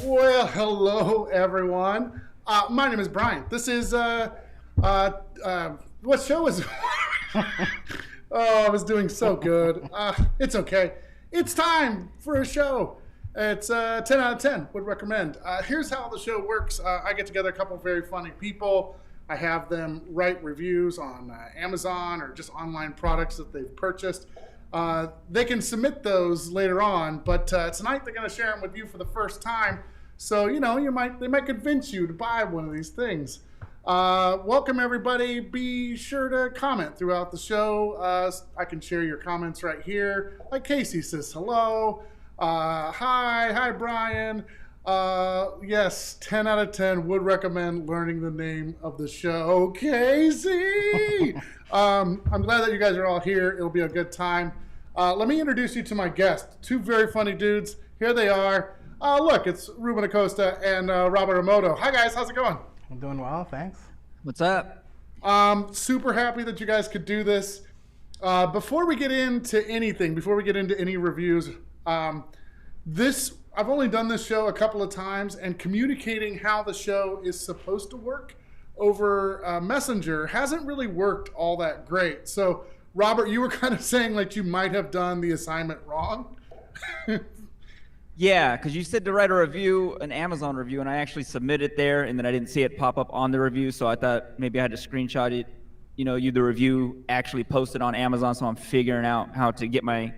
Well, hello everyone. My name is Brian. This is what show is it? Oh, I was doing so good. It's okay. It's time for a show. It's 10 out of 10. Would recommend. Here's how the show works. I get together a couple of very funny people. I have them write reviews on Amazon or just online products that they've purchased. They can submit those later on, but tonight they're going to share them with you for the first time. So, you know, they might convince you to buy one of these things. Welcome, everybody. Be sure to comment throughout the show. I can share your comments right here. Like Casey says, hello. Hi, Brian. Yes, 10 out of 10 would recommend learning the name of the show. Casey! I'm glad that you guys are all here. It'll be a good time. Let me introduce you to my guests. Two very funny dudes. Here they are. Look, it's Ruben Acosta and Robert Omoto. Hi, guys. How's it going? I'm doing well, thanks. What's up? Super happy that you guys could do this. Before we get into anything, before we get into any reviews, I've only done this show a couple of times, and communicating how the show is supposed to work over Messenger hasn't really worked all that great. So, Robert, you were kind of saying like you might have done the assignment wrong. Yeah, because you said to write a review, an Amazon review, and I actually submitted there, and then I didn't see it pop up on the review, so I thought maybe I had to screenshot it. You know, the review actually posted on Amazon, so I'm figuring out how to get my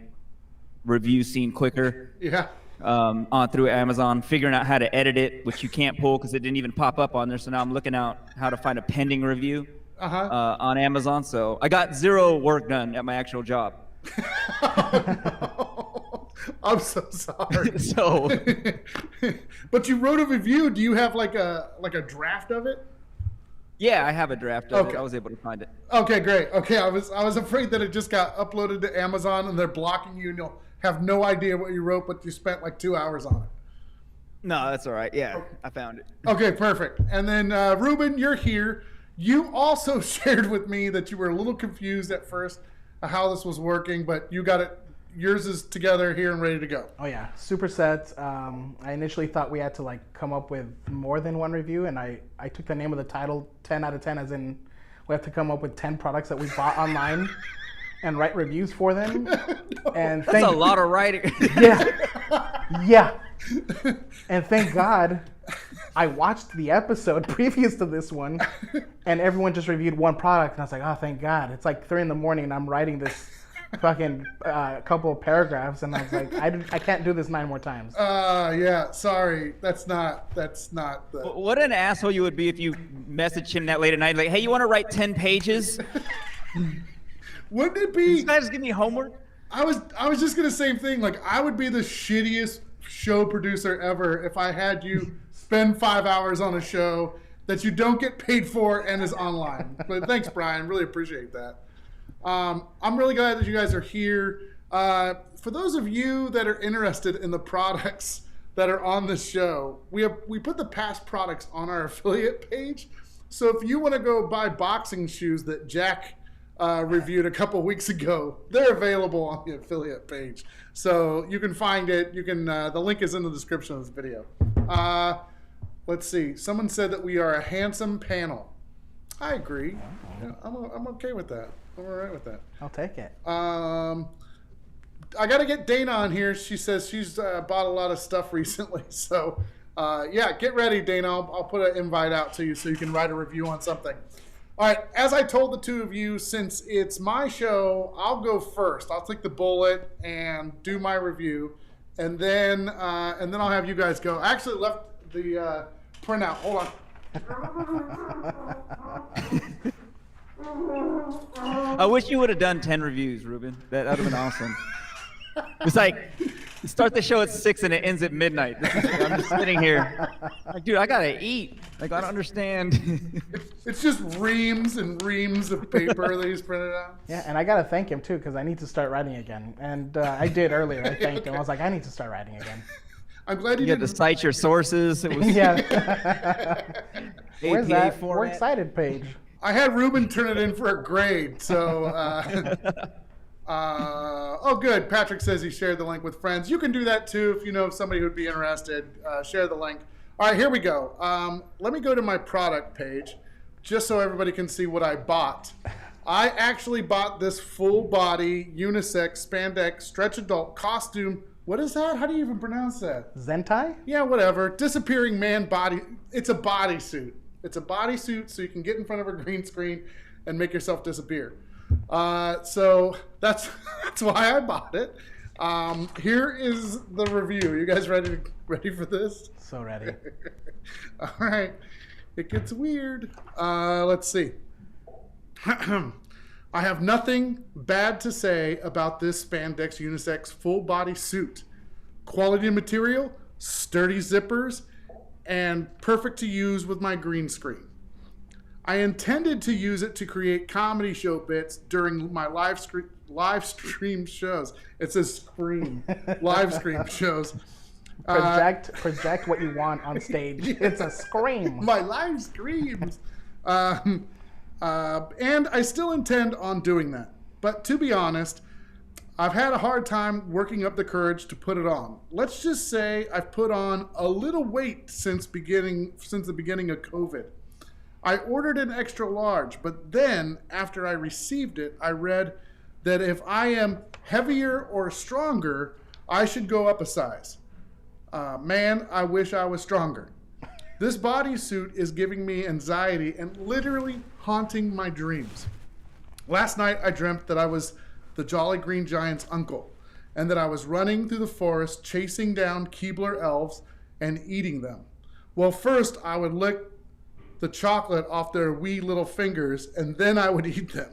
review seen quicker. Yeah. On through Amazon, figuring out how to edit it, which you can't pull because it didn't even pop up on there. So now I'm looking out how to find a pending review on Amazon. So I got zero work done at my actual job. Oh, no. I'm so sorry. So, but you wrote a review. Do you have like a draft of it? yeah, I have a draft of it. I was able to find it. Okay, great. Okay, I was afraid that it just got uploaded to Amazon and they're blocking you and you'll have no idea what you wrote, but you spent like 2 hours on it. No, that's all right. Yeah, I found it. Okay, perfect. And then Ruben, you're here. You also shared with me that you were a little confused at first how this was working, but you got it. Yours is together here and ready to go. Oh yeah, super set. I initially thought we had to like come up with more than one review, and I took the name of the title 10 out of 10 as in we have to come up with 10 products that we bought online and write reviews for them. And That's a lot of writing. Yeah. And thank God I watched the episode previous to this one, and everyone just reviewed one product, and I was like, oh, thank God. It's like 3 a.m, and I'm writing this fucking couple of paragraphs, and I was like, I can't do this 9 more times. Yeah, sorry. That's not the... What an asshole you would be if you messaged him that late at night, like, hey, you want to write 10 pages? Wouldn't it be... You guys give me homework? I was just gonna say the same thing. Like, I would be the shittiest show producer ever if I had you spend 5 hours on a show that you don't get paid for and is online. But thanks, Brian. Really appreciate that. I'm really glad that you guys are here. For those of you that are interested in the products that are on this show, we put the past products on our affiliate page. So if you want to go buy boxing shoes that Jack reviewed a couple weeks ago, they're available on the affiliate page. So you can find it. You can. The link is in the description of this video. Let's see. Someone said that we are a handsome panel. I agree. Yeah, I'm okay with that. I'm all right with that. I'll take it. I got to get Dana on here. She says she's bought a lot of stuff recently. So, yeah, get ready, Dana. I'll put an invite out to you so you can write a review on something. All right, as I told the two of you, since it's my show, I'll go first. I'll take the bullet and do my review, and then I'll have you guys go. I actually left the printout. Hold on. I wish you would have done 10 reviews, Ruben. That would have been awesome. It's like, you start the show at 6 and it ends at midnight. I'm just sitting here. Like, dude, I gotta eat. Like, I don't understand. It's just reams and reams of paper that he's printed out. Yeah, and I gotta thank him too, because I need to start writing again. And I did earlier. I thanked him. I was like, I need to start writing again. I'm glad you had to cite your sources. It was yeah. Where's that format. We're excited page? I had Ruben turn it in for a grade, so Oh, good. Patrick says he shared the link with friends. You can do that too if you know somebody who'd be interested. Share the link. All right, here we go. Let me go to my product page just so everybody can see what I bought. I actually bought this full body unisex spandex stretch adult costume. What is that? How do you even pronounce that? Zentai? Yeah, whatever. Disappearing man body. It's a bodysuit. It's a bodysuit so you can get in front of a green screen and make yourself disappear. So that's why I bought it. Here is the review. You guys ready for this? So ready. All right. It gets weird. Let's see. I have nothing bad to say about this spandex unisex full body suit. Quality material, sturdy zippers, and perfect to use with my green screen. I intended to use it to create comedy show bits during my live stream shows. It says scream. Live stream shows. Project what you want on stage. Yeah. It's a scream. My live screams. And I still intend on doing that. But to be honest, I've had a hard time working up the courage to put it on. Let's just say I've put on a little weight since the beginning of COVID. I ordered an extra large, but then after I received it, I read that if I am heavier or stronger, I should go up a size. Man, I wish I was stronger. This bodysuit is giving me anxiety and literally haunting my dreams. Last night, I dreamt that I was the Jolly Green Giant's uncle, and that I was running through the forest chasing down Keebler elves and eating them. Well, first, I would lick the chocolate off their wee little fingers, and then I would eat them.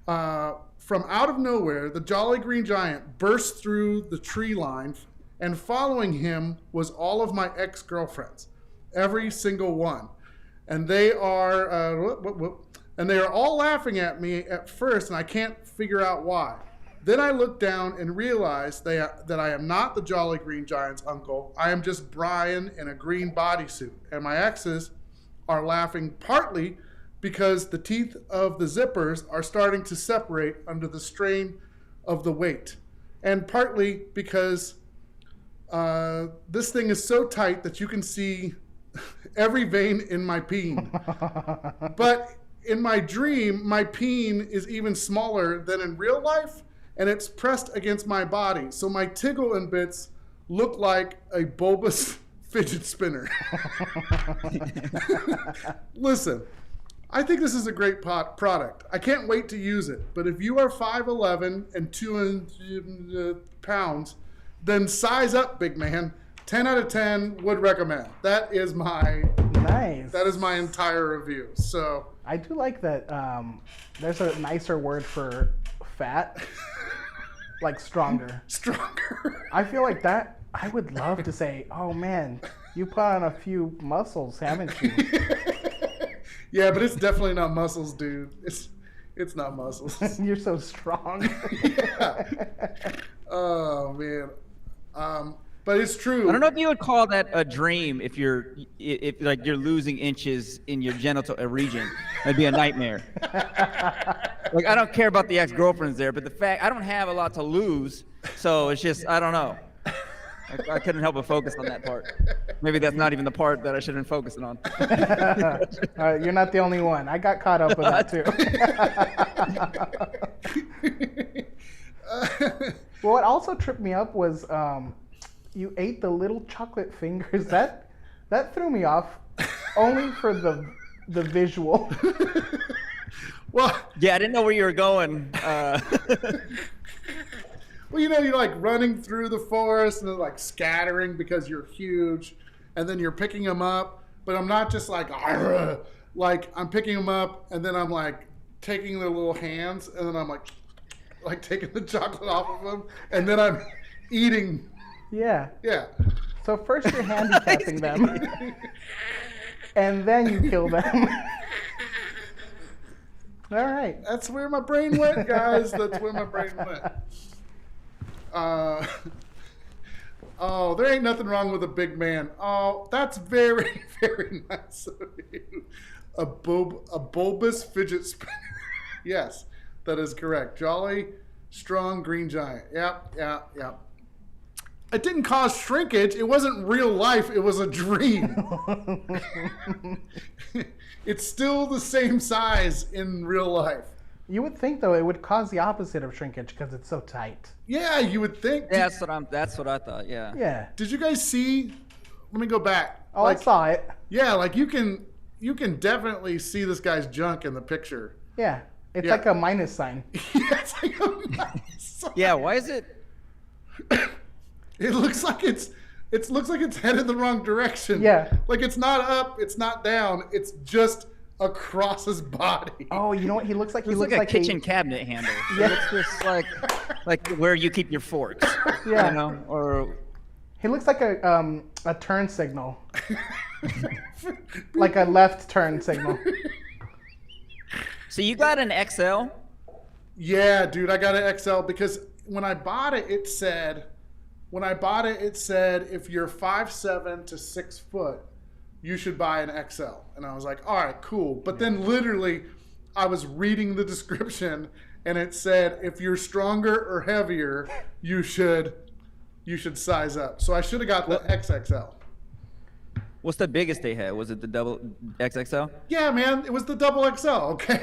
From out of nowhere, the Jolly Green Giant burst through the tree line, and following him was all of my ex-girlfriends, every single one. And they are all laughing at me at first, and I can't figure out why. Then I looked down and realized that I am not the Jolly Green Giant's uncle. I am just Brian in a green bodysuit, and my exes are laughing partly because the teeth of the zippers are starting to separate under the strain of the weight, and partly because this thing is so tight that you can see every vein in my peen. But in my dream, my peen is even smaller than in real life, and it's pressed against my body, so my tickle and bits look like a bulbous fidget spinner. Listen, I think this is a great product. I can't wait to use it. But if you are 5'11" and 200 pounds, then size up, big man. 10 out of 10 would recommend. That is my entire review. So I do like that. There's a nicer word for fat, like stronger. Stronger. I feel like that. I would love to say, oh man, you put on a few muscles, haven't you? Yeah, but it's definitely not muscles, dude. It's not muscles. You're so strong. Yeah. Oh man. But it's true. I don't know if you would call that a dream if you're losing inches in your genital region. That'd be a nightmare. Like, I don't care about the ex-girlfriends there, but the fact I don't have a lot to lose, so it's just I don't know. I couldn't help but focus on that part. Maybe that's not even the part that I should have been focusing on. You're not the only one. I got caught up with that too. Well, what also tripped me up was you ate the little chocolate fingers. That threw me off, only for the visual. Well, yeah, I didn't know where you were going. Well, you're like running through the forest and they're like scattering because you're huge, and then you're picking them up. But I'm not just like I'm picking them up, and then I'm like taking their little hands, and then I'm like taking the chocolate off of them, and then I'm eating. Yeah. Yeah. So first you're handicapping them, and then you kill them. All right. That's where my brain went, guys. That's where my brain went. Oh, there ain't nothing wrong with a big man. Oh, that's very, very nice of you. A bulbous fidget spinner. Yes, that is correct. Jolly Strong green giant. Yep. It didn't cause shrinkage. It wasn't real life. It was a dream. It's still the same size in real life. You would think though it would cause the opposite of shrinkage because it's so tight. Yeah, you would think. Yeah, that's what I thought. Yeah. Yeah. Did you guys see? Let me go back. Oh, I saw it. Yeah, like you can definitely see this guy's junk in the picture. Yeah. It's like a minus sign. Yeah, it's like a minus sign. Yeah. Why is it? It looks like it's headed the wrong direction. Yeah. Like it's not up, it's not down, it's just across his body. Oh, you know what he looks like? He looks like a kitchen cabinet handle. Yeah. It looks just like where you keep your forks. Yeah. You know, or he looks like a turn signal. Like a left turn signal. So you got an XL? Yeah, dude, I got an XL because when I bought it, it said if you're 5'7" to 6 foot, you should buy an XL. And I was like, all right, cool. But then literally I was reading the description and it said if you're stronger or heavier, you should size up. So I should have got the XXL. What's the biggest they had? Was it the double XXL? Yeah, man, it was the double XL. Okay,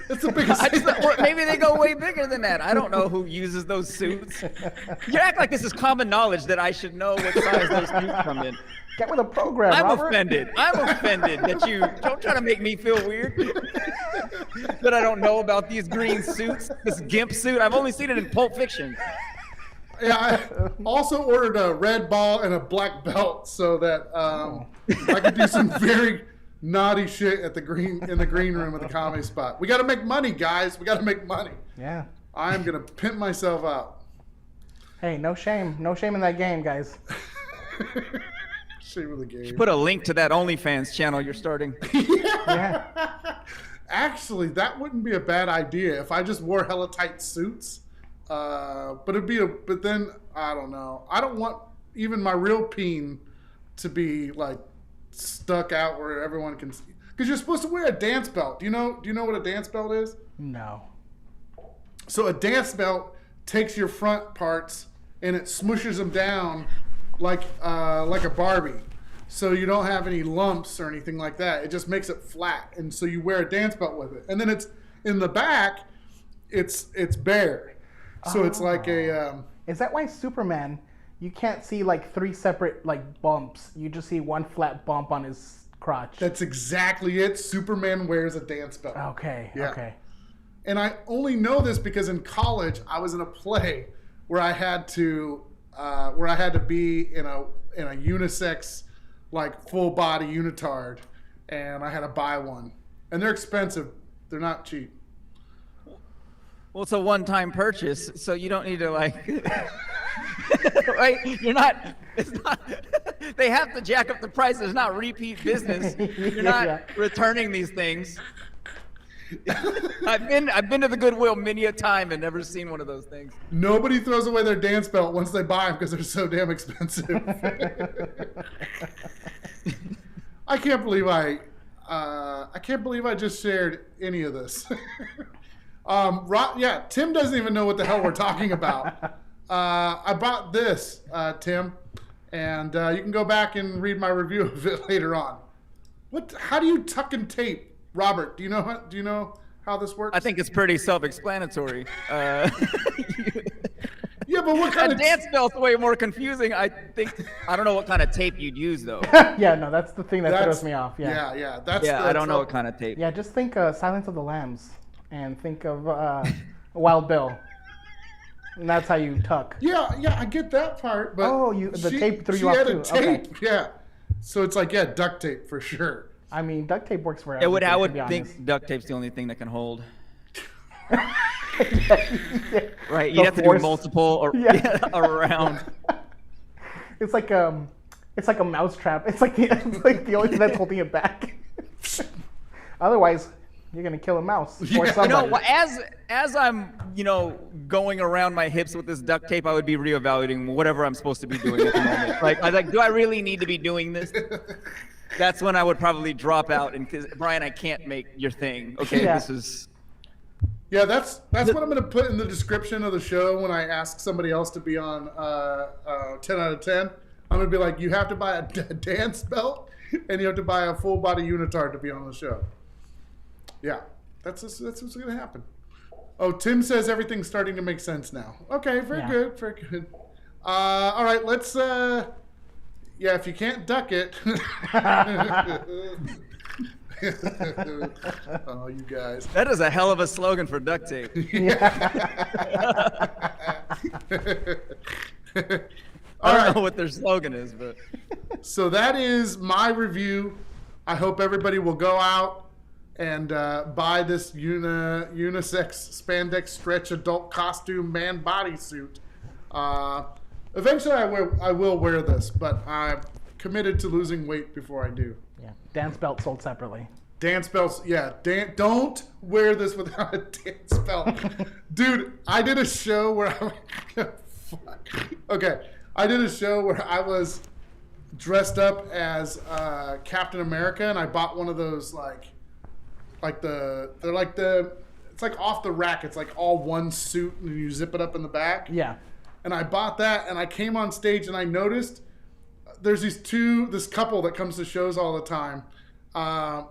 it's the biggest. Or maybe they go way bigger than that. I don't know who uses those suits. You act like this is common knowledge that I should know what size those suits come in. Get with a program, I'm Robert. offended. I'm offended that you don't try to make me feel weird. That I don't know about these green suits, this GIMP suit. I've only seen it in Pulp Fiction. Yeah, I also ordered a red ball and a black belt so that I could do some very naughty shit in the green room at the Comedy Spot. We got to make money, guys. We got to make money. Yeah. I'm gonna pimp myself out. Hey, no shame in that game, guys. Shame of the game. Put a link to that OnlyFans channel you're starting. Yeah. Actually, that wouldn't be a bad idea if I just wore hella tight suits. But then I don't know. I don't want even my real peen to be like stuck out where everyone can see. Because you're supposed to wear a dance belt. Do you know what a dance belt is? No. So a dance belt takes your front parts and it smushes them down like a Barbie. So you don't have any lumps or anything like that. It just makes it flat. And so you wear a dance belt with it. And then it's in the back, it's bare. So it's like a. Is that why Superman? You can't see like 3 separate like bumps. You just see one flat bump on his crotch. That's exactly it. Superman wears a dance belt. Okay. Yeah. Okay. And I only know this because in college I was in a play where I had to be in a unisex like full body unitard, and I had to buy one. And they're expensive. They're not cheap. Well, it's a one-time purchase, so you don't need to like. Right? It's not. They have to jack up the price. It's not repeat business. You're not returning these things. I've been to the Goodwill many a time and never seen one of those things. Nobody throws away their dance belt once they buy them because they're so damn expensive. I can't believe I just shared any of this. Tim doesn't even know what the hell we're talking about. I bought this, Tim, and you can go back and read my review of it later on. How do you tuck and tape? Robert, do you know how this works? I think it's pretty self-explanatory. Yeah, but what kind of dance belt's way more confusing. I don't know what kind of tape you'd use though. Yeah, no, that's the thing that throws me off. Yeah. Yeah. I don't know what kind of tape. Yeah, just think Silence of the Lambs and think of Wild Bill. And that's how you tuck. Yeah, I get that part, but the tape threw you off too. Tape, Okay. yeah. So it's like duct tape for sure. I mean, duct tape works for I everything. would to be think duct tape's the only thing that can hold. honest. Right, you have to do multiple around. It's like a mouse trap. It's like the only thing that's holding it back. Otherwise, you're gonna kill a mouse or somebody. As I'm going around my hips with this duct tape, I would be reevaluating whatever I'm supposed to be doing at the moment. Like, do I really need to be doing this? That's when I would probably drop out and Brian, I can't make your thing. Okay, Yeah. This is. Yeah, that's what I'm going to put in the description of the show when I ask somebody else to be on 10 out of 10. I'm going to be like, you have to buy a dance belt and you have to buy a full body unitard to be on the show. Yeah, that's what's going to happen. Oh, Tim says everything's starting to make sense now. Okay, very good, very good. All right, let's. If you can't duck it. Oh, you guys. That is a hell of a slogan for duct tape. I don't know what their slogan is, but. So that is my review. I hope everybody will go out and buy this unisex spandex stretch adult costume man bodysuit. Eventually, I will wear this, but I'm committed to losing weight before I do. Yeah, dance belt sold separately. Dance belts, yeah. Don't wear this without a dance belt, dude. I did a show where I did a show where I was dressed up as Captain America, and I bought one of those it's like off the rack. It's like all one suit, and you zip it up in the back. Yeah. And I bought that, and I came on stage, and I noticed there's this couple that comes to shows all the time,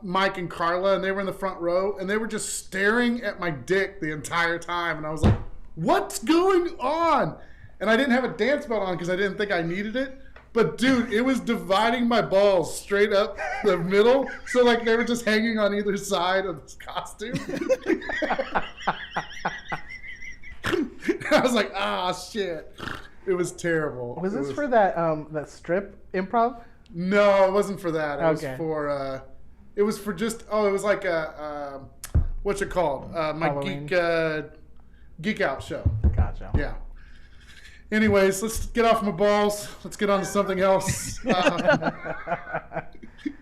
Mike and Carla, and they were in the front row, and they were just staring at my dick the entire time, and I was like, what's going on? And I didn't have a dance belt on because I didn't think I needed it. But, dude, it was dividing my balls straight up the middle. So, like, they were just hanging on either side of this costume. I was like, shit. It was terrible. Was this for that strip improv? No, it wasn't for that. It Okay. was for, it was for just, it was like what's it called? My Halloween. geek out show. Gotcha. Yeah. Anyways, let's get off my balls. Let's get on to something else.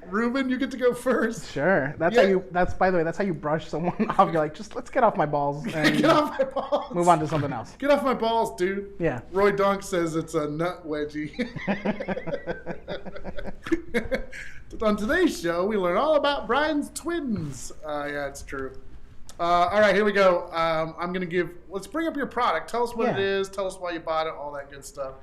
Ruben, you get to go first. Sure. That's by the way, that's how you brush someone off. You're like, just let's get off my balls and Get off my balls. move on to something else. Get off my balls, dude. Yeah. Roy Donk says it's a nut wedgie. On today's show, we learn all about Brian's twins. Yeah, it's true. All right, here we go. Let's bring up your product. Tell us what it is. Tell us why you bought it, all that good stuff.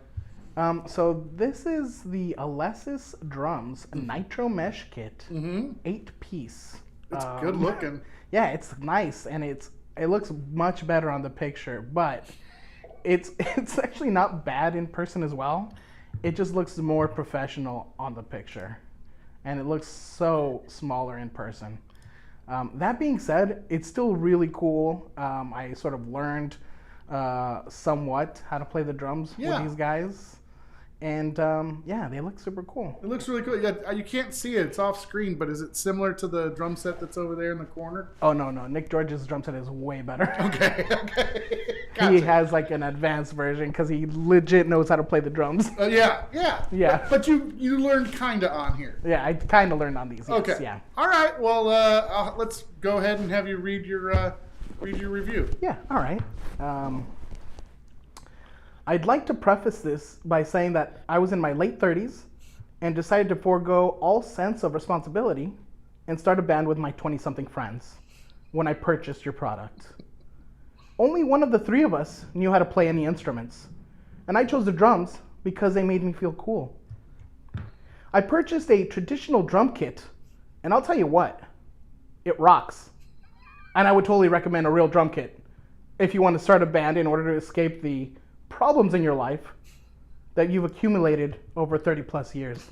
So this is the Alessis Drums Nitro Mesh Kit, 8-piece. It's good looking. Yeah, it's nice, and it looks much better on the picture, but it's actually not bad in person as well. It just looks more professional on the picture, and it looks so smaller in person. That being said, it's still really cool. I sort of learned somewhat how to play the drums with these guys. And they look super cool. It looks really cool. Yeah, you can't see it. It's off screen, but is it similar to the drum set that's over there in the corner? Oh, no. Nick George's drum set is way better. Okay. Gotcha. He has like an advanced version because he legit knows how to play the drums. Yeah. But you learned kind of on here. Yeah, I kind of learned on these. Yes, okay. Yeah. All right. Well, let's go ahead and have you read your review. Yeah. All right. I'd like to preface this by saying that I was in my late 30s and decided to forego all sense of responsibility and start a band with my 20-something friends when I purchased your product. Only one of the three of us knew how to play any instruments, and I chose the drums because they made me feel cool. I purchased a traditional drum kit, and I'll tell you what, it rocks. And I would totally recommend a real drum kit if you want to start a band in order to escape the problems in your life that you've accumulated over 30 plus years.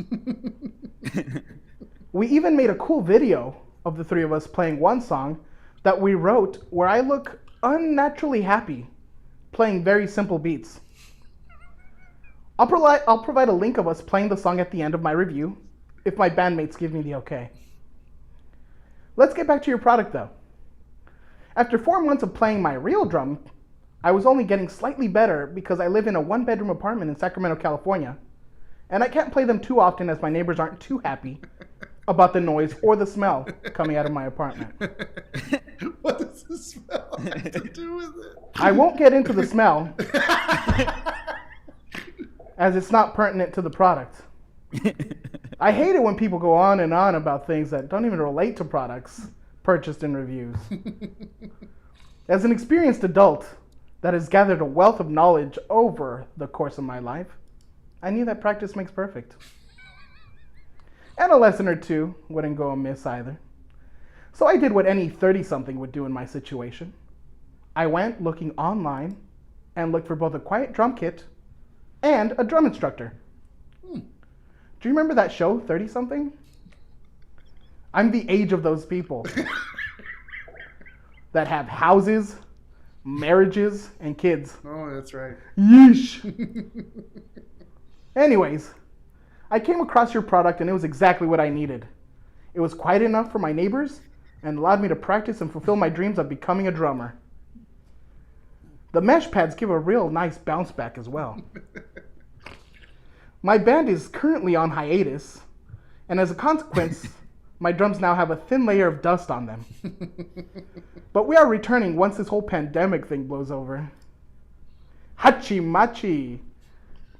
We even made a cool video of the three of us playing one song that we wrote where I look unnaturally happy playing very simple beats. I'll provide a link of us playing the song at the end of my review if my bandmates give me the okay. Let's get back to your product though. After 4 months of playing my real drum, I was only getting slightly better because I live in a 1-bedroom apartment in Sacramento, California, and I can't play them too often as my neighbors aren't too happy about the noise or the smell coming out of my apartment. What does the smell have to do with it? I won't get into the smell as it's not pertinent to the product. I hate it when people go on and on about things that don't even relate to products purchased in reviews. As an experienced adult that has gathered a wealth of knowledge over the course of my life, I knew that practice makes perfect. And a lesson or two wouldn't go amiss either. So I did what any 30-something would do in my situation. I went looking online and looked for both a quiet drum kit and a drum instructor. Do you remember that show, 30-something? I'm the age of those people that have houses, marriages, and kids. Oh, that's right. Yeesh. Anyways, I came across your product and it was exactly what I needed. It was quiet enough for my neighbors and allowed me to practice and fulfill my dreams of becoming a drummer. The mesh pads give a real nice bounce back as well. My band is currently on hiatus, and as a consequence, my drums now have a thin layer of dust on them. But we are returning once this whole pandemic thing blows over. Hachi Machi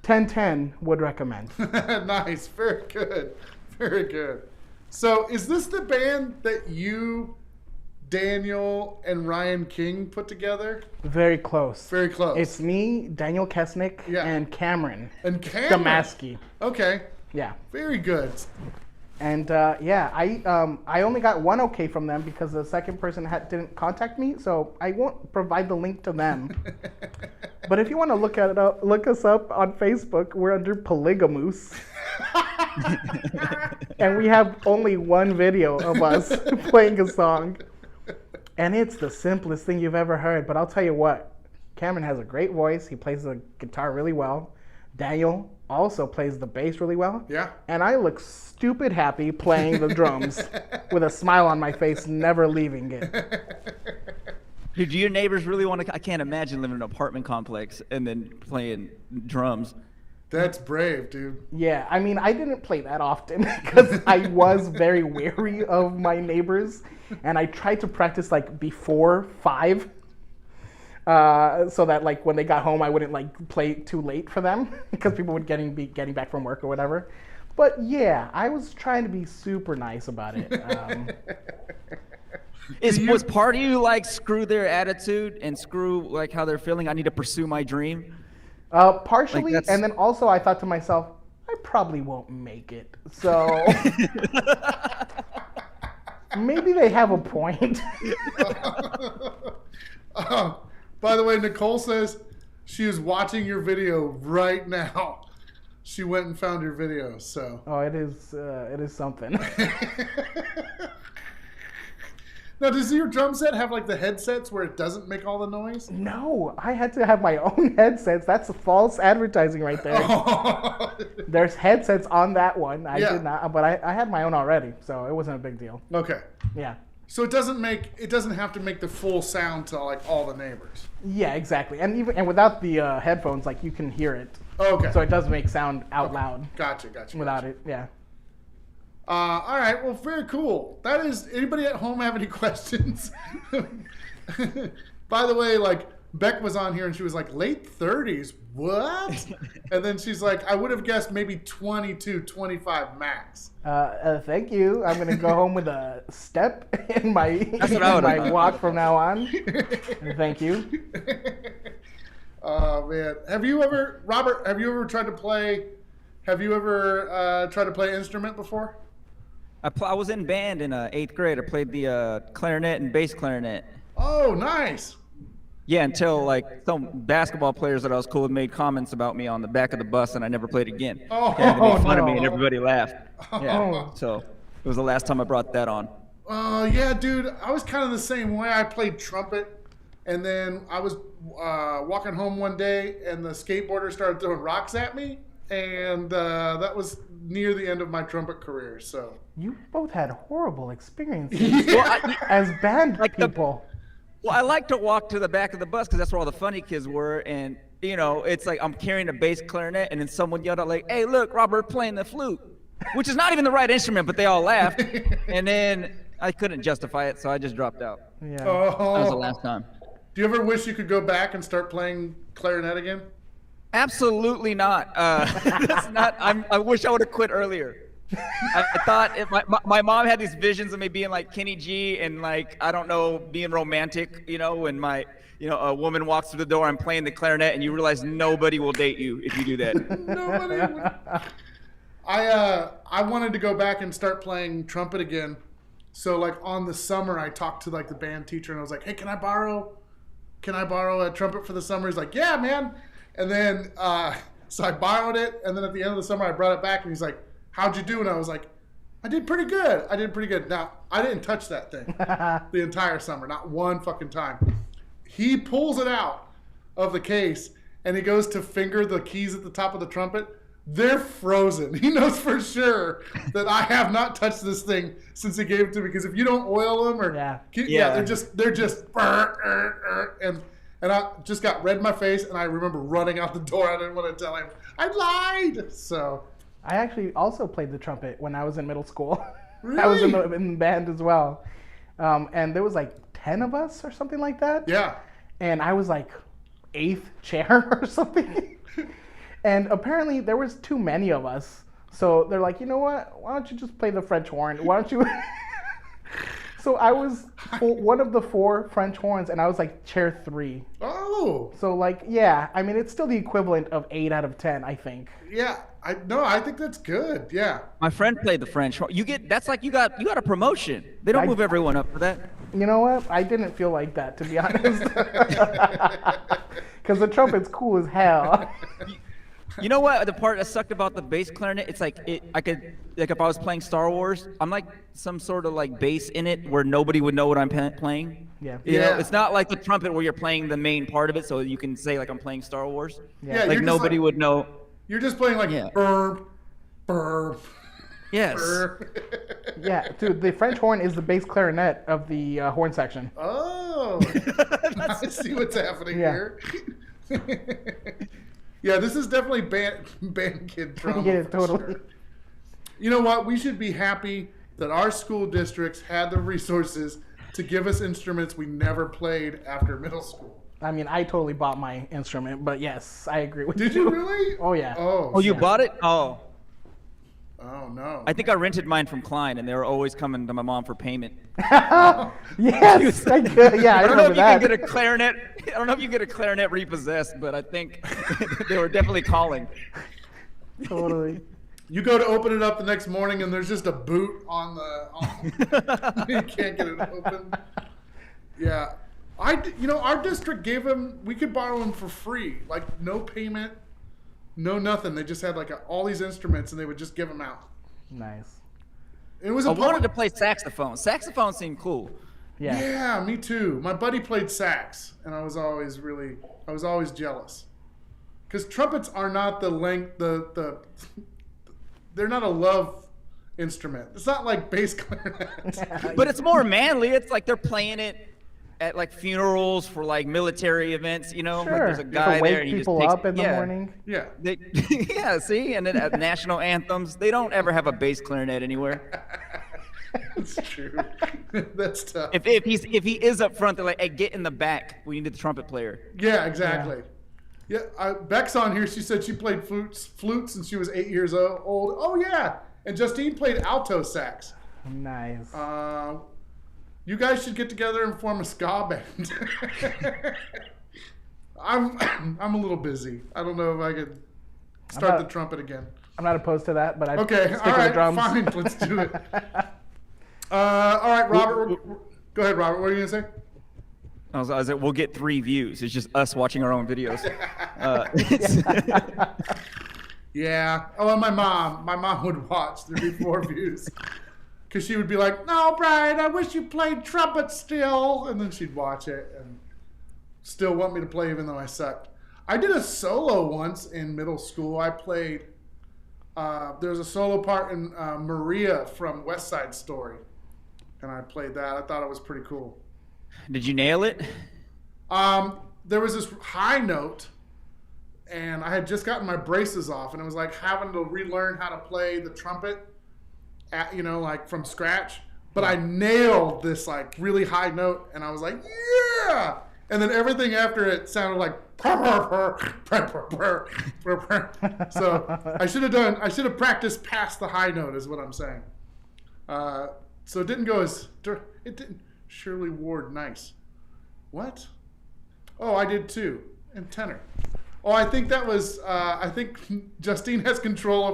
1010 would recommend. Nice, very good, very good. So is this the band that you, Daniel, and Ryan King put together? Very close. Very close. It's me, Daniel Kesnick, Yeah. and Cameron. And Cameron. Damaski. Okay, Yeah. very good. And I only got one okay from them because the second person didn't contact me, so I won't provide the link to them. But if you want to look us up on Facebook, we're under Polygamous. And we have only one video of us playing a song. And it's the simplest thing you've ever heard. But I'll tell you what, Cameron has a great voice. He plays the guitar really well. Daniel also plays the bass really well. Yeah. And I look stupid happy playing the drums with a smile on my face, never leaving it. Dude, do your neighbors really want to? I can't imagine living in an apartment complex and then playing drums. That's brave, dude. Yeah, I mean, I didn't play that often because I was very wary of my neighbors, and I tried to practice like before 5, so that like when they got home, I wouldn't like play too late for them because people would be getting back from work or whatever. But yeah, I was trying to be super nice about it. Was part of you like screw their attitude and screw like how they're feeling? I need to pursue my dream. Partially, Like and then also I thought to myself, I probably won't make it. So maybe they have a point. By the way, Nicole says she is watching your video right now. She went and found your video, so. Oh, it is something. Now, does your drum set have like the headsets where it doesn't make all the noise? No, I had to have my own headsets. That's false advertising right there. There's headsets on that one. I did not, but I had my own already, so it wasn't a big deal. Okay. Yeah. So it doesn't have to make the full sound to like all the neighbors. Yeah, exactly. And without the headphones, like you can hear it. Okay. So it does make sound out loud. Gotcha. Without it, yeah. All right. Well, very cool. That is. Anybody at home have any questions? By the way, like Beck was on here and she was like late 30s. What? And then she's like, I would have guessed maybe 22, 25 max. Thank you. I'm gonna go home with a step in my walk from now on. Thank you. Oh man, Robert? Have you ever tried to play? Have you ever tried to play instrument before? I was in band in 8th grade. I played the clarinet and bass clarinet. Oh, nice. Yeah, until like some basketball players that I was cool with made comments about me on the back of the bus, and I never played again. Oh, they made fun of me, no. and everybody laughed. Yeah, Oh. so it was the last time I brought that on. Yeah, dude. I was kind of the same way. I played trumpet, and then I was walking home one day, and the skateboarder started throwing rocks at me, and that was near the end of my trumpet career. So You both had horrible experiences Yeah. as band Like people. Well, I like to walk to the back of the bus because that's where all the funny kids were, and you know, it's like I'm carrying a bass clarinet, and then someone yelled out like, "Hey, look, Robert playing the flute," which is not even the right instrument, but they all laughed, and then I couldn't justify it, so I just dropped out. Yeah. That was the last time. Do you ever wish you could go back and start playing clarinet again? Absolutely not. That's not. I wish I would have quit earlier. I thought my mom had these visions of me being like Kenny G and like, I don't know, being romantic, when a woman walks through the door, I'm playing the clarinet, and you realize nobody will date you if you do that. Nobody would. I wanted to go back and start playing trumpet again. So like on the summer, I talked to like the band teacher and I was like, hey, can I borrow a trumpet for the summer? He's like, yeah, man. And then, so I borrowed it. And then at the end of the summer, I brought it back and he's like, how'd you do? And I was like, I did pretty good. Now, I didn't touch that thing the entire summer, not one fucking time. He pulls it out of the case and he goes to finger the keys at the top of the trumpet. They're frozen. He knows for sure that I have not touched this thing since he gave it to me. Because if you don't oil them or they're just and I just got red in my face and I remember running out the door. I didn't want to tell him I lied. So I actually also played the trumpet when I was in middle school. Really? I was in the band as well, and there was like 10 of us or something like that. Yeah. And I was like 8th chair or something. And apparently there was too many of us. So they're like, you know what? Why don't you just play the French horn? Why don't you? So I was one of the 4 French horns, and I was like chair 3. Oh. So like, yeah, I mean, it's still the equivalent of 8 out of 10, I think. Yeah. I think that's good. Yeah. My friend played the French horn. That's like you got a promotion. They don't move everyone up for that. You know what? I didn't feel like that, to be honest. Because the trumpet's cool as hell. You know what? The part that sucked about the bass clarinet, it's like I could, like, if I was playing Star Wars, I'm like some sort of like bass in it where nobody would know what I'm playing. Yeah. You know, it's not like the trumpet where you're playing the main part of it, so you can say like I'm playing Star Wars. Yeah. Like nobody would know. You're just playing like burp, burp. Yes. Burp. Yeah, dude, the French horn is the bass clarinet of the horn section. Oh. I see what's happening here. Yeah, this is definitely band kid trauma. Yeah, for totally. sure. You know what? We should be happy that our school districts had the resources to give us instruments we never played after middle school. I mean, I totally bought my instrument, but yes, I agree with you. Did you really? Oh, yeah. Oh, You bought it? Oh. Oh, no. I think I rented mine from Klein, and they were always coming to my mom for payment. Yes, I could. Yeah, I don't know remember if that. you can get a clarinet. I don't know if you can get a clarinet repossessed, but I think they were definitely calling. Totally. You go to open it up the next morning, and there's just a boot on the. You can't get it open. Yeah, our district gave them. We could borrow them for free, like no payment, no nothing. They just had like all these instruments, and they would just give them out. Nice. It was. I wanted to play saxophone. Saxophone seemed cool. Yeah. Yeah, me too. My buddy played sax, and I was always jealous, because trumpets are not the length they're not a love instrument. It's not like bass clarinet. But it's more manly. It's like they're playing it at like funerals for like military events, you know? Sure. Like there's a guy to wake there and he just people takes, up in the morning. Yeah. Yeah, see? And then at national anthems, they don't ever have a bass clarinet anywhere. That's true. That's tough. If he is up front, they're like, hey, get in the back. We need the trumpet player. Yeah, exactly. Yeah, Beck's on here. She said she played flutes since she was 8 years old. Oh, yeah. And Justine played alto sax. Nice. You guys should get together and form a ska band. I'm a little busy. I don't know if I could start the trumpet again. I'm not opposed to that, but I Okay, stick all with the right, drums. fine. Let's do it. All right, Robert. Go ahead, Robert. What are you gonna say? I was like, we'll get 3 views. It's just us watching our own videos. Yeah. Oh, and my mom would watch. There'd be 4 views. Because she would be like, no, Brian, I wish you played trumpet still. And then she'd watch it and still want me to play even though I sucked. I did a solo once in middle school. I played, there was a solo part in Maria from West Side Story. And I played that. I thought it was pretty cool. Did you nail it? There was this high note, and I had just gotten my braces off, and it was like having to relearn how to play the trumpet, like from scratch. But I nailed this like really high note, and I was like, yeah! And then everything after it sounded like So I should have practiced past the high note is what I'm saying. So it didn't go as, it didn't, Shirley Ward, nice. What? Oh, I did too, and tenor. Oh, I think that was, I think Justine has control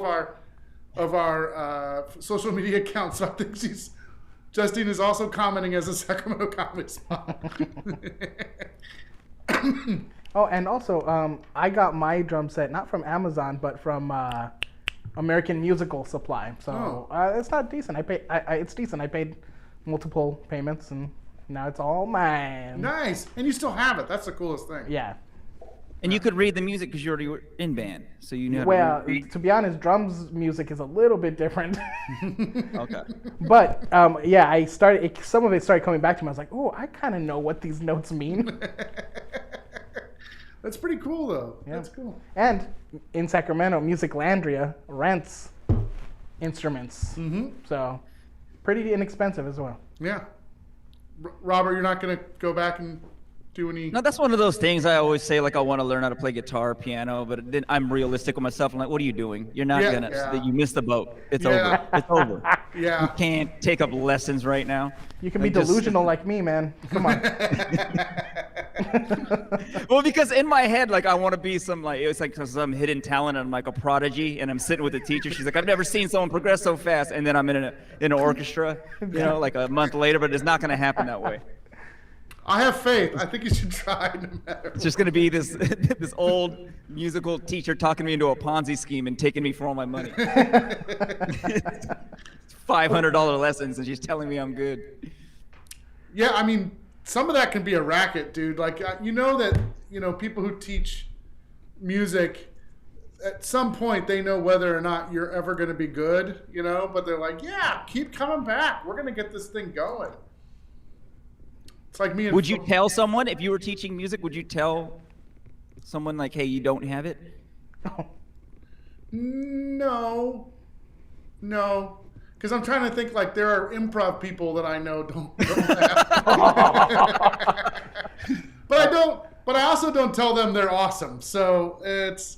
of our social media account, so I think Justine is also commenting as a Sacramento Comedy Spot. Oh, and also, I got my drum set not from Amazon, but from American Musical Supply. So it's not decent. It's decent. I paid multiple payments, and now it's all mine. Nice, and you still have it. That's the coolest thing. Yeah. And you could read the music because you already were in band, so you knew how to Well, read. to be honest, drums music is a little bit different. Okay. But yeah, some of it started coming back to me. I was like, oh, I kind of know what these notes mean. That's pretty cool, though. Yeah. That's cool. And in Sacramento, Musiclandria rents instruments. Mm-hmm. So pretty inexpensive as well. Yeah. Robert, you're not going to go back and do any... No, that's one of those things I always say, like I want to learn how to play guitar, piano, but then I'm realistic with myself. I'm like, what are you doing? You're not you missed the boat. It's over. It's over. Yeah. You can't take up lessons right now. You can be delusional like me, man. Come on. Well, because in my head, like I want to be it's like some hidden talent. And I'm like a prodigy, and I'm sitting with the teacher. She's like, I've never seen someone progress so fast. And then I'm in an orchestra, like a month later. But it's not going to happen that way. I have faith. I think you should try no matter. It's just going to be this this old musical teacher talking me into a Ponzi scheme and taking me for all my money. $500 lessons, and she's telling me I'm good. Yeah, I mean, some of that can be a racket, dude. Like, you know that, people who teach music, at some point they know whether or not you're ever going to be good, but they're like, yeah, keep coming back. We're going to get this thing going. It's like me and... Would you tell someone, if you were teaching music, would you tell someone like, hey, you don't have it? No. Because I'm trying to think, like, there are improv people that I know don't have. But I also don't tell them they're awesome. So it's,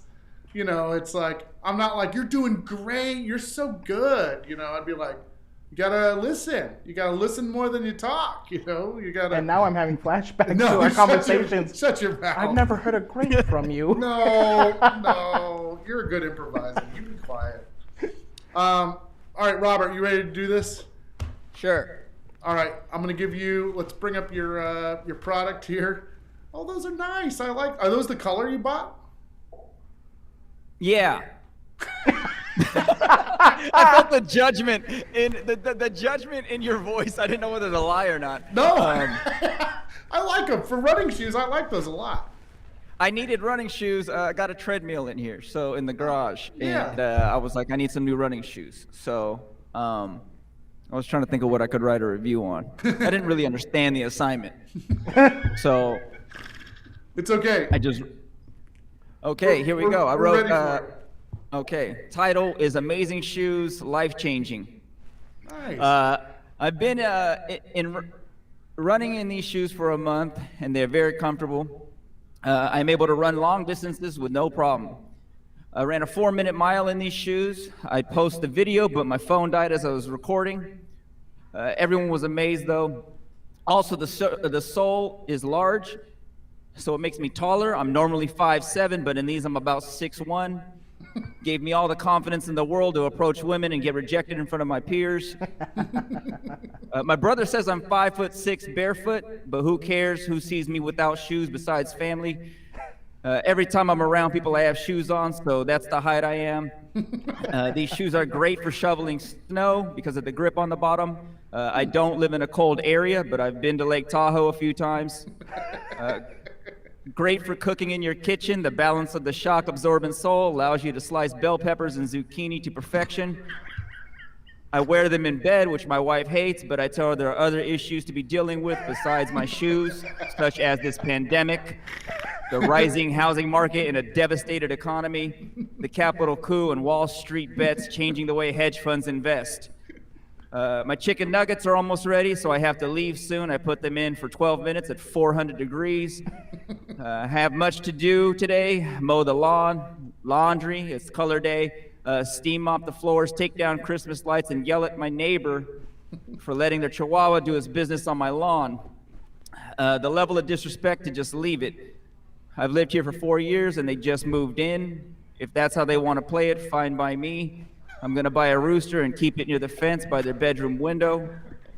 it's like, I'm not like, you're doing great, you're so good. I'd be like, you gotta listen. You gotta listen more than you talk, you gotta... And now I'm having flashbacks to our conversations. Shut your mouth. I've never heard a great from you. No. You're a good improviser. You be quiet. All right, Robert, you ready to do this? Sure. All right, I'm going to give you, let's bring up your product here. Oh, those are nice. Are those the color you bought? Yeah. I felt the judgment in the judgment in your voice. I didn't know whether to lie or not. No. I like them. For running shoes, I like those a lot. I needed running shoes. I got a treadmill in here, so in the garage, Yeah. and I was like, I need some new running shoes. So I was trying to think of what I could write a review on. I didn't really understand the assignment, so it's okay. Here we go. I we're wrote. ready for it. Okay, title is Amazing Shoes, Life Changing. Nice. I've been running in these shoes for a month, and they're very comfortable. I'm able to run long distances with no problem. I ran a 4-minute mile in these shoes. I posted the video, but my phone died as I was recording. Everyone was amazed, though. Also, the sole is large, so it makes me taller. I'm normally 5'7", but in these I'm about 6'1". Gave me all the confidence in the world to approach women and get rejected in front of my peers. My brother says I'm 5'6" barefoot, but who cares who sees me without shoes besides family? Every time I'm around people, I have shoes on, so that's the height I am. These shoes are great for shoveling snow because of the grip on the bottom. I don't live in a cold area, but I've been to Lake Tahoe a few times. Great for cooking in your kitchen. The balance of the shock-absorbent sole allows you to slice bell peppers and zucchini to perfection. I wear them in bed, which my wife hates, but I tell her there are other issues to be dealing with besides my shoes, such as this pandemic, the rising housing market and a devastated economy, the capital coup and Wall Street bets changing the way hedge funds invest. My chicken nuggets are almost ready, so I have to leave soon. I put them in for 12 minutes at 400 degrees. Have much to do today. Mow the lawn, laundry. It's color day. Steam mop the floors, take down Christmas lights, and yell at my neighbor for letting their chihuahua do his business on my lawn. The level of disrespect to just leave it. I've lived here for 4 years and they just moved in. If that's how they want to play it, fine by me. I'm going to buy a rooster and keep it near the fence by their bedroom window.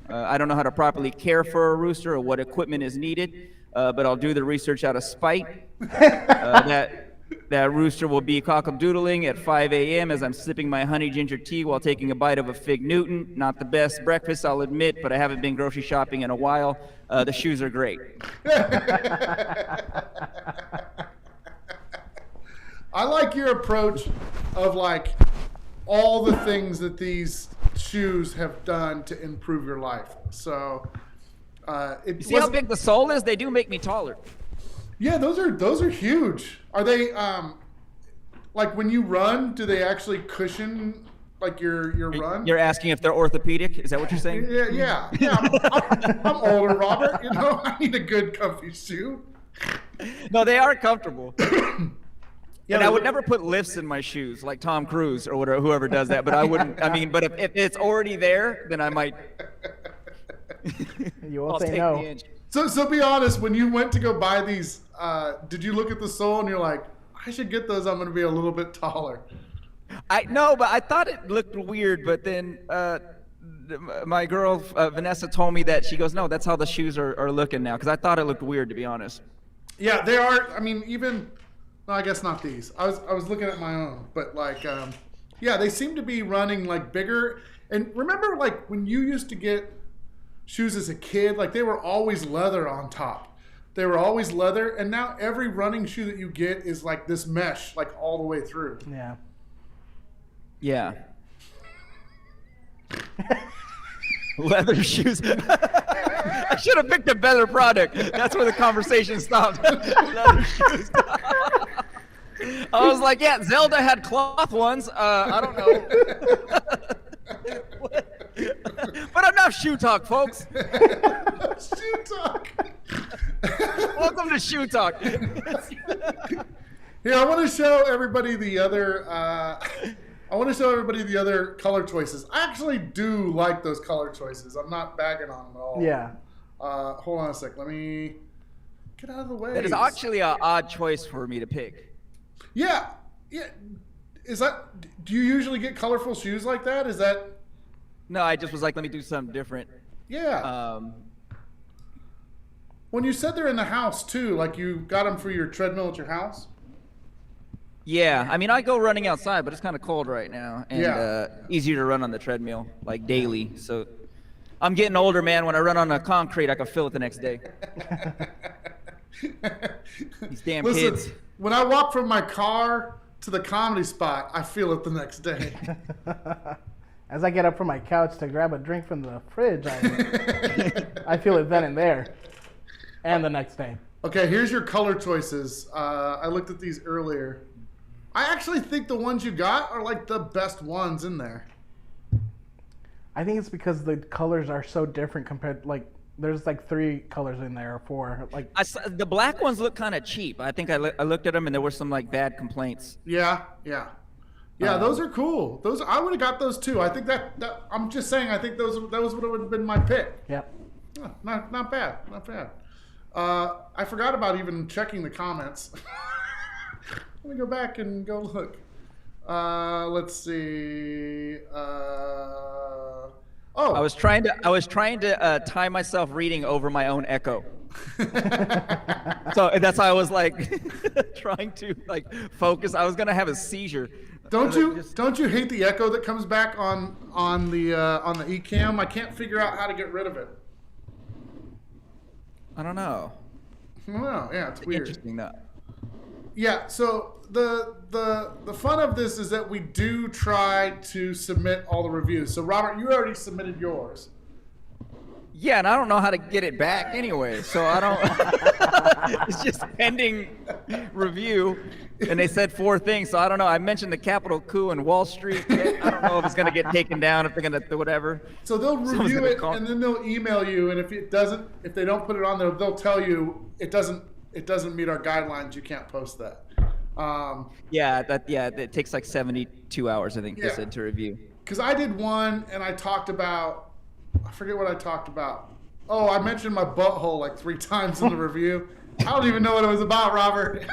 I don't know how to properly care for a rooster or what equipment is needed, but I'll do the research out of spite. That rooster will be cock-a-doodling at 5 a.m. as I'm sipping my honey ginger tea while taking a bite of a Fig Newton. Not the best breakfast, I'll admit, but I haven't been grocery shopping in a while. The shoes are great. I like your approach of like all the things that these shoes have done to improve your life. So You see how big the sole is? They do make me taller. Yeah, those are huge. Are they like when you run? Do they actually cushion like your run? You're asking if they're orthopedic? Is that what you're saying? Yeah. I'm older, Robert. You know, I need a good, comfy shoe. No, they are comfortable. Yeah, and I would never put lifts in my shoes like Tom Cruise or whatever, whoever does that. But I wouldn't. I mean, but if it's already there, then I might. You won't say no. So be honest. When you went to go buy these, did you look at the sole and you're like, I should get those. I'm going to be a little bit taller. No, but I thought it looked weird. But then my girl Vanessa told me that she goes, no, that's how the shoes are looking now. Because I thought it looked weird, to be honest. Yeah, they are. I mean, even. No, I guess not these. I was looking at my own, but like, yeah, they seem to be running like bigger. And remember, like when you used to get shoes as a kid, like they were always leather on top. They were always leather, and now every running shoe that you get is like this mesh, like all the way through. Yeah. Yeah. Leather shoes. I should have picked a better product. That's where the conversation stopped. Leather shoes. I was like, yeah, Zelda had cloth ones. I don't know. But enough shoe talk, folks. Shoe talk. Welcome to Shoe Talk. Here, I want to show everybody the other. I want to show everybody the other color choices. I actually do like those color choices. I'm not bagging on them at all. Yeah. Hold on a sec. Let me get out of the way. That is actually an odd choice for me to pick. Yeah. Is that? Do you usually get colorful shoes like that? Is that? No, I just was like, let me do something different. Yeah. When you said they're in the house too, like you got them for your treadmill at your house. Yeah, I mean, I go running outside, but it's kind of cold right now, and easier to run on the treadmill, like daily. So I'm getting older, man. When I run on the concrete, I can feel it the next day. These damn kids. When I walk from my car to the comedy spot, I feel it the next day. As I get up from my couch to grab a drink from the fridge, I feel it then and there, and the next day. Okay, here's your color choices. I looked at these earlier. I actually think the ones you got are like the best ones in there. I think it's because the colors are so different compared, like, there's like 3 colors in there, or 4. Like the black ones look kind of cheap. I think I looked at them and there were some like bad complaints. Yeah. Those are cool. Those I would have got those too. I think that I'm just saying. I think that would have been my pick. Yep. Oh, not bad. I forgot about even checking the comments. Let me go back and go look. Let's see. I was trying to time myself reading over my own echo. So that's why I was like trying to like focus. I was gonna have a seizure. Don't you hate the echo that comes back on the eCam? I can't figure out how to get rid of it. I don't know. Yeah, it's weird. Interesting though. Yeah, so the fun of this is that we do try to submit all the reviews. So Robert, you already submitted yours. Yeah, and I don't know how to get it back anyway, so I don't. It's just pending review, and they said 4 things, so I don't know. I mentioned the Capitol coup and Wall Street. I don't know if it's gonna get taken down, if they're gonna do whatever. So they'll review it, and then they'll email you, and if they don't put it on there, they'll tell you it doesn't it doesn't meet our guidelines, you can't post that. It takes like 72 hours, I think they said, to review. Because I did one and I talked about, I forget what I talked about. Oh, I mentioned my butthole like 3 times in the review. I don't even know what it was about, Robert.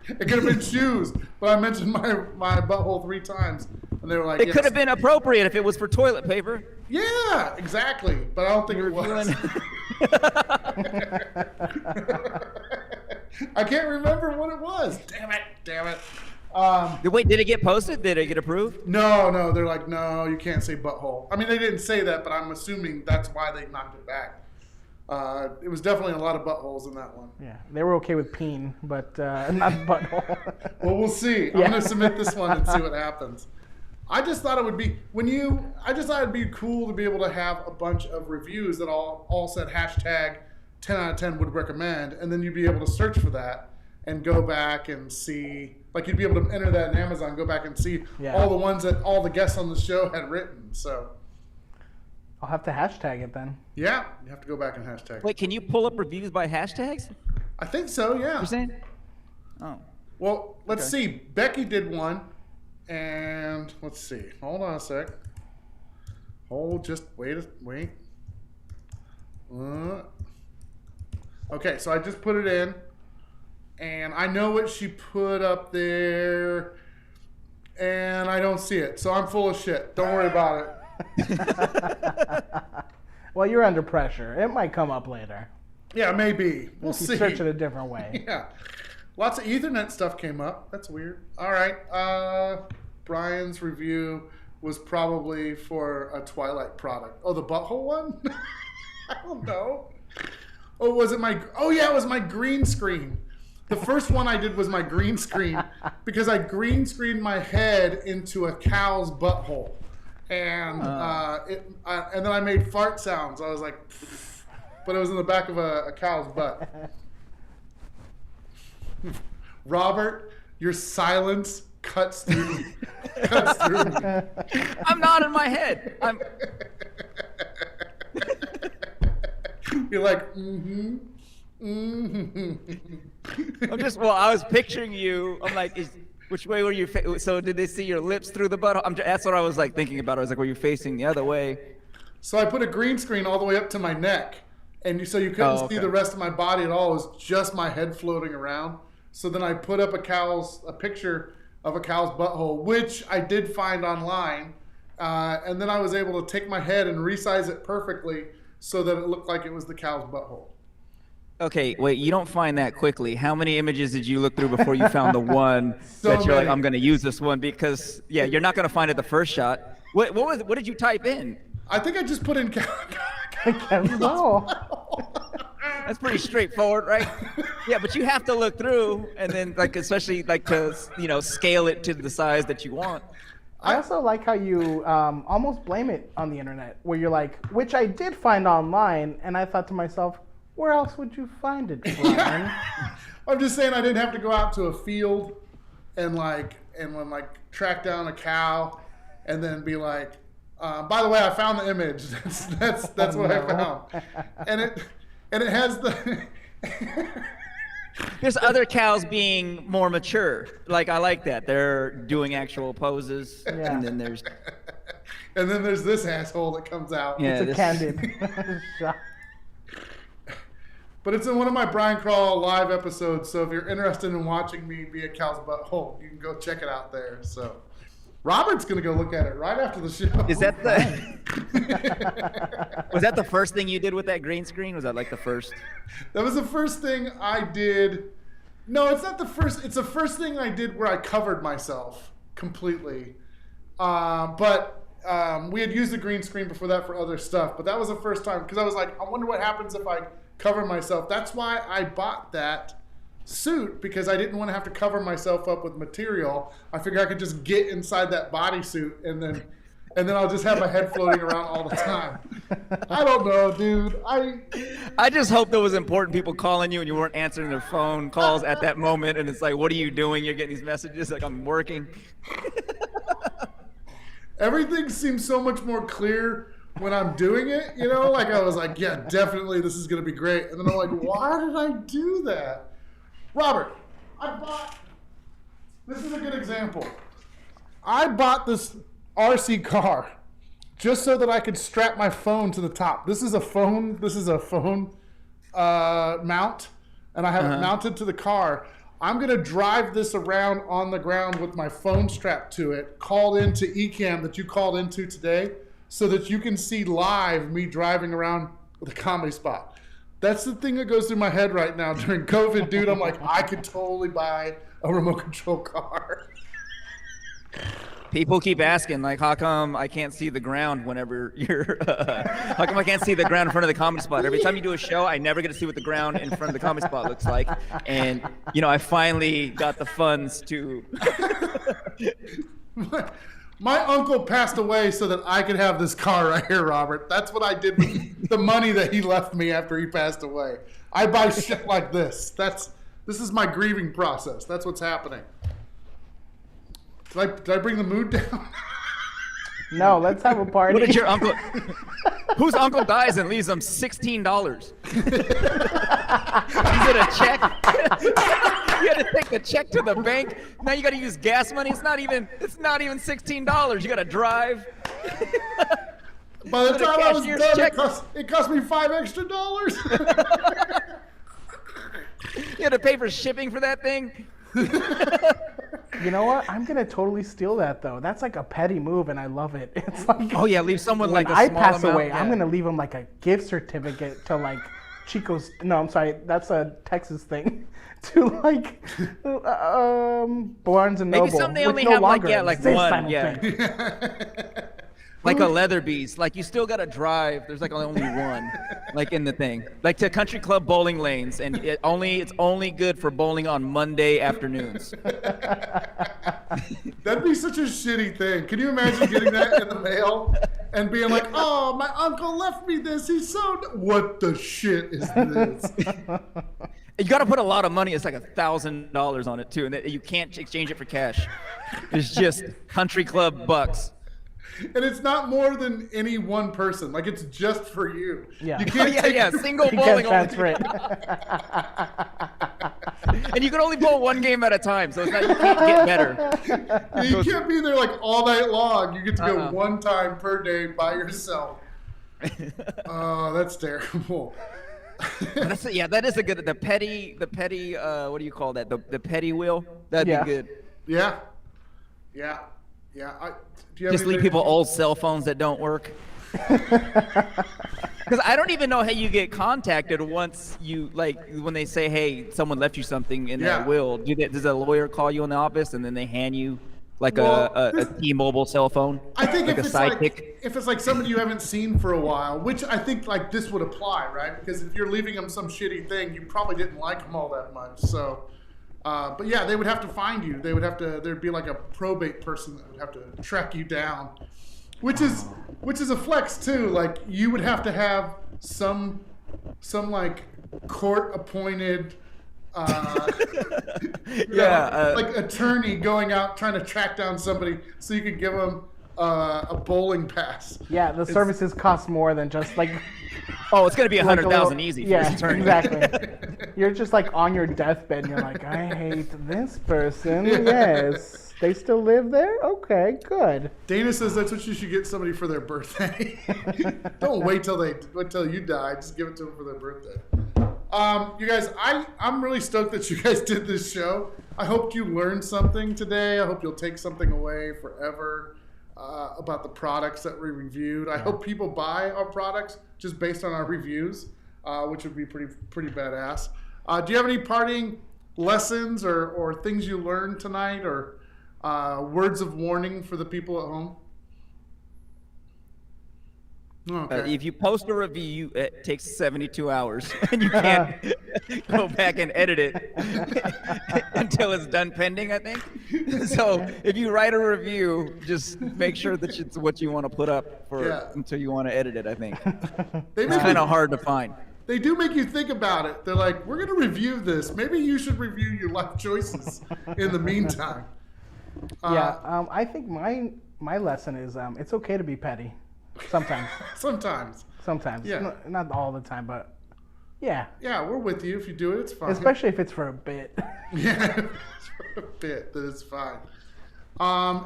It could have been shoes, but I mentioned my butthole 3 times. And they were like, it could have been appropriate if it was for toilet paper. Yeah, exactly. But I don't think it was. I can't remember what it was. Damn it. Wait, did it get posted? Did it get approved? No. They're like, no, you can't say butthole. I mean, they didn't say that, but I'm assuming that's why they knocked it back. It was definitely a lot of buttholes in that one. Yeah, they were okay with peen, but not butthole. Well, we'll see. I'm going to submit this one and see what happens. I just thought it would be it'd be cool to be able to have a bunch of reviews that all said hashtag 10 out of 10 would recommend, and then you'd be able to search for that and go back and see, like you'd be able to enter that in Amazon, go back and see all the ones that all the guests on the show had written. So I'll have to hashtag it then. yeah, you have to go back and hashtag. Wait, can you pull up reviews by hashtags? I think so, yeah. You're saying? Oh. Well, let's see. Becky did one, and let's see. Hold on a sec. Wait. Okay, so I just put it in, and I know what she put up there, and I don't see it, so I'm full of shit. Don't worry about it. Well, you're under pressure. It might come up later. Yeah, maybe. We'll see. Search it a different way. Yeah. Lots of Ethernet stuff came up. That's weird. All right. Brian's review was probably for a Twilight product. Oh, the butthole one? I don't know. Oh, was it it was my green screen. The first one I did was my green screen because I green screened my head into a cow's butthole. And and then I made fart sounds. I was like, but it was in the back of a cow's butt. Robert, your silence cuts through me. I'm nodding my head. You're like, I was picturing you. I'm like, which way were you? So did they see your lips through the butthole? That's what I was like thinking about. I was like, were you facing the other way? So I put a green screen all the way up to my neck, and so you couldn't see the rest of my body at all. It was just my head floating around. So then I put up a picture of a cow's butthole, which I did find online, and then I was able to take my head and resize it perfectly so that it looked like it was the cow's butthole. Okay, wait, you don't find that quickly. How many images did you look through before you found the one that you're like, I'm going to use this one? Because, you're not going to find it the first shot. What did you type in? I think I just put in That's pretty straightforward, right? Yeah, but you have to look through and then, especially, to, scale it to the size that you want. I also like how you almost blame it on the internet, where you're like, which I did find online, and I thought to myself, where else would you find it, Brian? I'm just saying I didn't have to go out to a field and track down a cow and then be like, by the way, I found the image. That's what I found. And it has the There's other cows being more mature. I like that. They're doing actual poses. Yeah. And then there's this asshole that comes out. Yeah, It's a candid shot. But it's in one of my Brian Crall live episodes, so if you're interested in watching me be a cow's butthole, you can go check it out there. So Robert's going to go look at it right after the show. Is that was that the first thing you did with that green screen? Was that the first? That was the first thing I did. No, it's not the first. It's the first thing I did where I covered myself completely. But we had used the green screen before that for other stuff. But that was the first time because I was like, I wonder what happens if I cover myself. That's why I bought that suit, because I didn't want to have to cover myself up with material. I figured I could just get inside that bodysuit and then I'll just have my head floating around all the time. I don't know, dude. I just hope there was important people calling you and you weren't answering their phone calls at that moment, and it's like, what are you doing? You're getting these messages like, I'm working. Everything seems so much more clear when I'm doing it, I was like, yeah, definitely this is going to be great. And then I'm like, why did I do that? Robert, this is a good example. I bought this RC car just so that I could strap my phone to the top. This is a phone mount, and I have it mounted to the car. I'm going to drive this around on the ground with my phone strapped to it, called into Ecamm that you called into today, so that you can see live me driving around the Comedy Spot. That's the thing that goes through my head right now during COVID, dude. I'm like, I could totally buy a remote control car. People keep asking, like, how come I can't see the ground whenever you're, how come I can't see the ground in front of the Comedy Spot? Every time you do a show, I never get to see what the ground in front of the Comedy Spot looks like. And, I finally got the funds to. My uncle passed away so that I could have this car right here, Robert. That's what I did with the money that he left me after he passed away. I buy shit like this. This is my grieving process. That's what's happening. Did I bring the mood down? No, let's have a party. What did your uncle? Whose uncle dies and leaves them $16? Is it a check? You had to take the check to the bank. Now you got to use gas money. It's not even $16. You got to drive. By the time I was done, it cost me $5 extra. You had to pay for shipping for that thing. You know what? I'm gonna totally steal that though. That's like a petty move, and I love it. It's like, oh yeah, leave someone when like a I small pass amount, away, yeah. I'm gonna leave him like a gift certificate to like Chico's. No, I'm sorry, that's a Texas thing. To like Barnes and Noble. Maybe some they which only no have like longer like exists, I one, don't yeah. think. Like a Leatherby's, like you still gotta drive. There's like only one, like in the thing, like to country club bowling lanes, and it's only good for bowling on Monday afternoons. That'd be such a shitty thing. Can you imagine getting that in the mail and being like, "Oh, my uncle left me this. He's so what the shit is this?" You gotta put a lot of money. It's like $1,000 on it too, and you can't exchange it for cash. It's just country club bucks. And it's not more than any one person. Like, it's just for you. Yeah. You can't single You bowling can't only. transfer it. And you can only bowl one game at a time, so it's not, you can't get better. You can't be there like all night long. You get to go one time per day by yourself. Oh, that's terrible. That is a good. The petty. What do you call that? The petty wheel. That'd be good. Yeah. Just leave people old cell phones that don't work. Because I don't even know how you get contacted once you when they say, "Hey, someone left you something in that will." Does a lawyer call you in the office and then they hand you a T-Mobile cell phone? I think like if it's like somebody you haven't seen for a while, which I think like this would apply, right? Because if you're leaving them some shitty thing, you probably didn't like them all that much. So, but yeah, they would have to find you. There'd be like a probate person that would have to track you down, which is a flex too. Like you would have to have some like court appointed. Like attorney going out trying to track down somebody so you could give them a bowling pass. Yeah, the services cost more than just like. Oh, it's gonna be $100,000 easy for this attorney. Exactly. You're just like on your deathbed and you're like, I hate this person. Yes. They still live there? Okay, good. Dana says that's what you should get somebody for their birthday. Don't wait till you die. Just give it to them for their birthday. You guys, I'm really stoked that you guys did this show. I hope you learned something today. I hope you'll take something away forever about the products that we reviewed. I hope people buy our products just based on our reviews, which would be pretty badass. Do you have any parting lessons or things you learned tonight, or words of warning for the people at home? Okay. If you post a review, it takes 72 hours, and you can't go back and edit it until it's done pending, I think. So if you write a review, just make sure that it's what you want to put up until you want to edit it, I think. It's kind of hard to find. They do make you think about it. They're like, we're going to review this. Maybe you should review your life choices in the meantime. I think my lesson is it's okay to be petty. Sometimes. Sometimes. Yeah. Not all the time, but Yeah. Yeah, we're with you if you do it. It's fine. Especially if it's for a bit. Yeah, if it's for a bit. That is fine.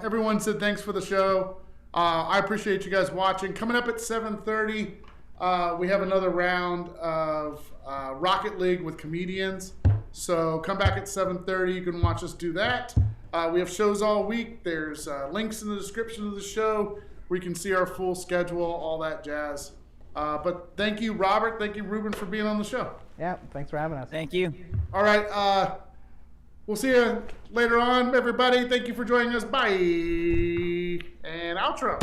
Everyone said thanks for the show. I appreciate you guys watching. Coming up at 7:30, we have another round of Rocket League with comedians. So come back at 7:30. You can watch us do that. We have shows all week. There's links in the description of the show where you can see our full schedule, all that jazz. But thank you, Robert. Thank you, Ruben, for being on the show. Yeah, thanks for having us. Thank you. All right. We'll see you later on, everybody. Thank you for joining us. Bye. And outro.